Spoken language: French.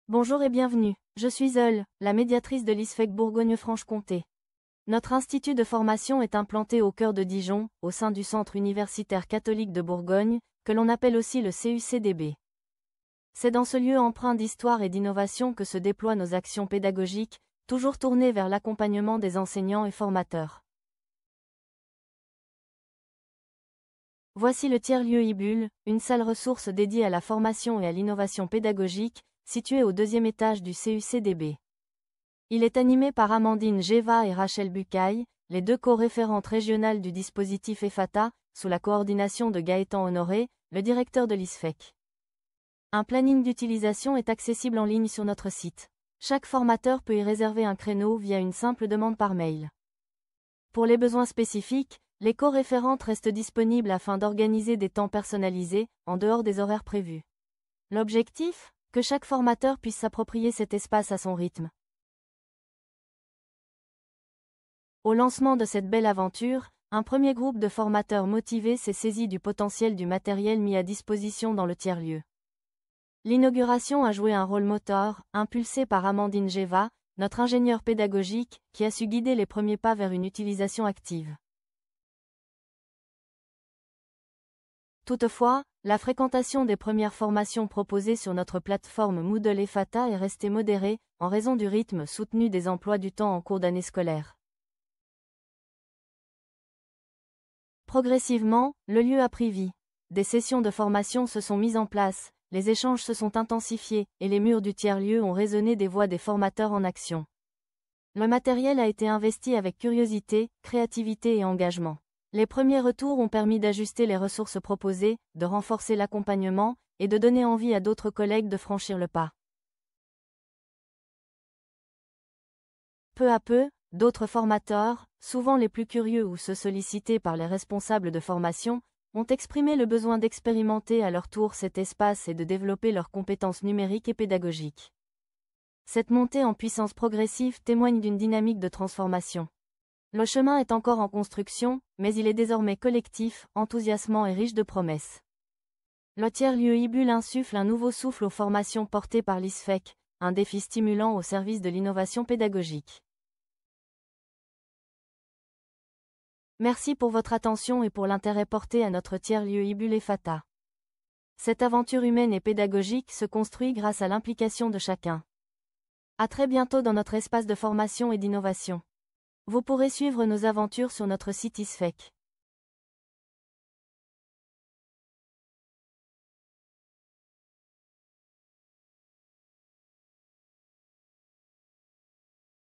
Bonjour et bienvenue, je suis Eule, la médiatrice de l'ISFEC Bourgogne-Franche-Comté. Notre institut de formation est implanté au cœur de Dijon, au sein du Centre universitaire catholique de Bourgogne, que l'on appelle aussi le CUCDB. C'est dans ce lieu empreint d'histoire et d'innovation que se déploient nos actions pédagogiques, toujours tournées vers l'accompagnement des enseignants et formateurs. Voici le tiers-lieu IBUL, une salle ressource dédiée à la formation et à l'innovation pédagogique, situé au deuxième étage du CUCDB. Il est animé par Amandine Géva et Rachel Bucaille, les deux co-référentes régionales du dispositif EFATA, sous la coordination de Gaëtan Honoré, le directeur de l'ISFEC. Un planning d'utilisation est accessible en ligne sur notre site. Chaque formateur peut y réserver un créneau via une simple demande par mail. Pour les besoins spécifiques, les co-référentes restent disponibles afin d'organiser des temps personnalisés, en dehors des horaires prévus. L'objectif ? Que chaque formateur puisse s'approprier cet espace à son rythme. Au lancement de cette belle aventure, un premier groupe de formateurs motivés s'est saisi du potentiel du matériel mis à disposition dans le tiers-lieu. L'inauguration a joué un rôle moteur, impulsé par Amandine Géva, notre ingénieure pédagogique, qui a su guider les premiers pas vers une utilisation active. Toutefois, la fréquentation des premières formations proposées sur notre plateforme Moodle EFATA est restée modérée, en raison du rythme soutenu des emplois du temps en cours d'année scolaire. Progressivement, le lieu a pris vie. Des sessions de formation se sont mises en place, les échanges se sont intensifiés, et les murs du tiers-lieu ont résonné des voix des formateurs en action. Le matériel a été investi avec curiosité, créativité et engagement. Les premiers retours ont permis d'ajuster les ressources proposées, de renforcer l'accompagnement, et de donner envie à d'autres collègues de franchir le pas. Peu à peu, d'autres formateurs, souvent les plus curieux ou ceux sollicités par les responsables de formation, ont exprimé le besoin d'expérimenter à leur tour cet espace et de développer leurs compétences numériques et pédagogiques. Cette montée en puissance progressive témoigne d'une dynamique de transformation. Le chemin est encore en construction, mais il est désormais collectif, enthousiasmant et riche de promesses. Le tiers-lieu IBUL insuffle un nouveau souffle aux formations portées par l'ISFEC, un défi stimulant au service de l'innovation pédagogique. Merci pour votre attention et pour l'intérêt porté à notre tiers-lieu IBUL EFATA. Cette aventure humaine et pédagogique se construit grâce à l'implication de chacun. À très bientôt dans notre espace de formation et d'innovation. Vous pourrez suivre nos aventures sur notre site ISFEC.